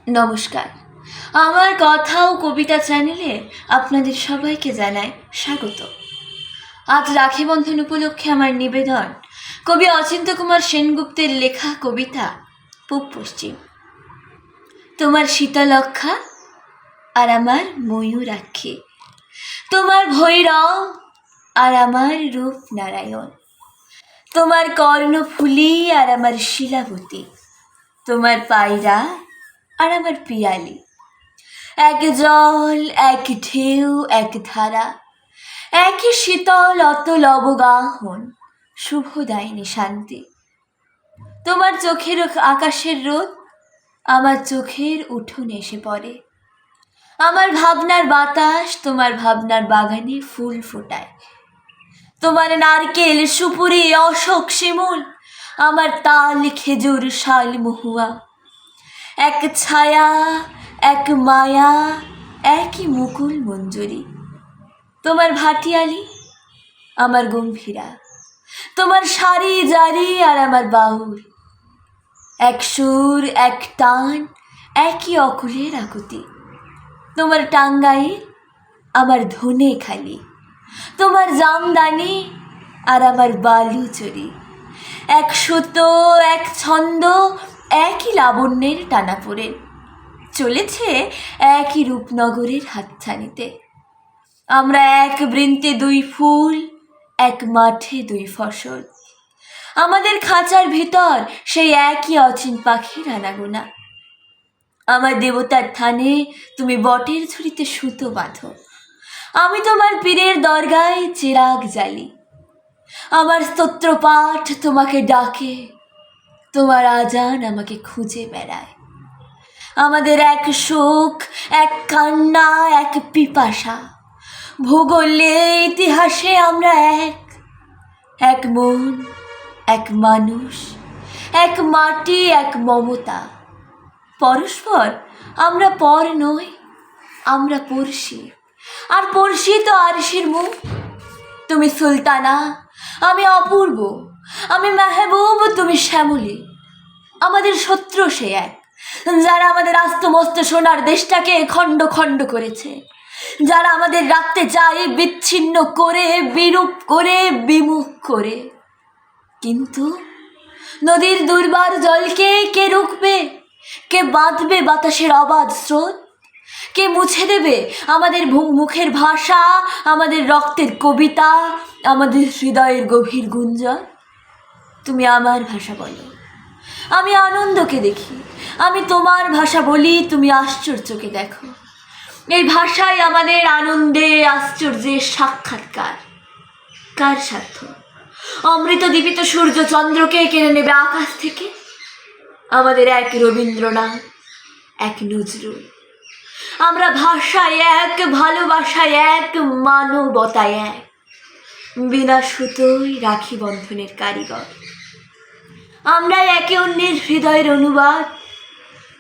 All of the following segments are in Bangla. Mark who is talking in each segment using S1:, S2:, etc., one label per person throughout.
S1: নমস্কার। আমার কথা ও কবিতা চ্যানেলে আপনাদের সবাইকে জানাই স্বাগত। আজ রাখি বন্ধন উপলক্ষে আমার নিবেদন কবি অচিন্ত্য কুমার সেনগুপ্তের লেখা কবিতা পূব পশ্চিম। তোমার শীতলক্ষা আর আমার ময়ূরাক্ষী, তোমার ভৈরব আর আমার রূপনারায়ণ, তোমার কর্ণফুলি আর আমার শিলাবতী, তোমার পায়রা আর আমার পিয়ালি, এক জল এক ঢেউ এক ধারা, একই শীতল অতল অবগাহন, শুভদায়িনী শান্তি। তোমার চোখের আকাশের রোদ আমার চোখের উঠোনে এসে পড়ে, আমার ভাবনার বাতাস তোমার ভাবনার বাগানে ফুল ফোটায়, তোমার নারকেল সুপুরি অশোক শিমুল আমার তাল খেজুর শাল মহুয়া, এক ছায়া এক মায়া একই মুকুল মঞ্জুরি। তোমার ভাটিয়ালি আমার গম্ভীরা, তোমার সারি জারি আর আমার বাউল, এক সুর এক টান একই অকুলের আকুতি। তোমার টাঙ্গাইল আমার ধনে খালি, তোমার জামদানি আর আমার বালুচরি, এক সুতো এক ছন্দ একই লাবণ্যের টানাপোড়েন, চলেছে একই রূপনগরের হাতছানিতে। আমরা এক বৃন্তে দুই ফুল, এক মাঠে দুই ফসল, আমাদের খাঁচার ভিতর সেই একই অচিন পাখির আনাগোনা। আমার দেবতার থানে তুমি বটের ঝুড়িতে সুতো বাঁধো, আমি তোমার পীরের দরগায় চিরাগ জ্বালি, আমার স্তোত্রপাঠ তোমাকে ডাকে, তোমার আজান আমাকে খুঁজে বেড়ায়। আমাদের এক শোক এক কান্না এক পিপাসা, ভূগোলে ইতিহাসে আমরা এক, এক মন এক মানুষ এক মাটি এক মমতা। পরস্পর আমরা পর নই, আমরা পড়শি, আর পড়শি তো আরশির মুখ। তুমি সুলতানা আমি অপূর্ব, আমি মেহবুব তুমি শ্যামলী। আমাদের শত্রু সে এক, যারা আমাদের আস্তমস্ত সোনার দেশটাকে খণ্ড খণ্ড করেছে, যারা আমাদের রাখতে চায় বিচ্ছিন্ন করে বিরূপ করে বিমুখ করে। কিন্তু নদীর দুর্বার জলকে কে রুখবে, কে বাঁধবে বাতাসের অবাধ স্রোত, কে মুছে দেবে আমাদের মুখের ভাষা, আমাদের রক্তের কবিতা, আমাদের হৃদয়ের গভীর গুঞ্জন? তুমি আমার ভাষা বলো, আমি আনন্দকে দেখি, আমি তোমার ভাষা বলি, তুমি আশ্চর্যকে দেখো। এই ভাষায় আমাদের আনন্দে আশ্চর্যের সাক্ষাৎকার। কার স্বার্থ? অমৃত দীপিত সূর্য চন্দ্রকে কেড়ে নেবে আকাশ থেকে? আমাদের এক রবীন্দ্রনাথ এক নজরুল, আমরা ভাষায় এক, ভালোবাসায় এক, মানবতায় এক, বিনা সুতোই রাখি বন্ধনের কারিগর। আমরা একে অন্যের হৃদয়ের অনুবাদ,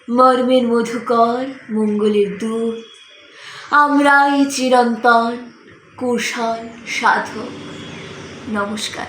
S1: মর্মের মধুকর মঙ্গলের দূত, আমরাই চিরন্তন কুশল সাধক। নমস্কার।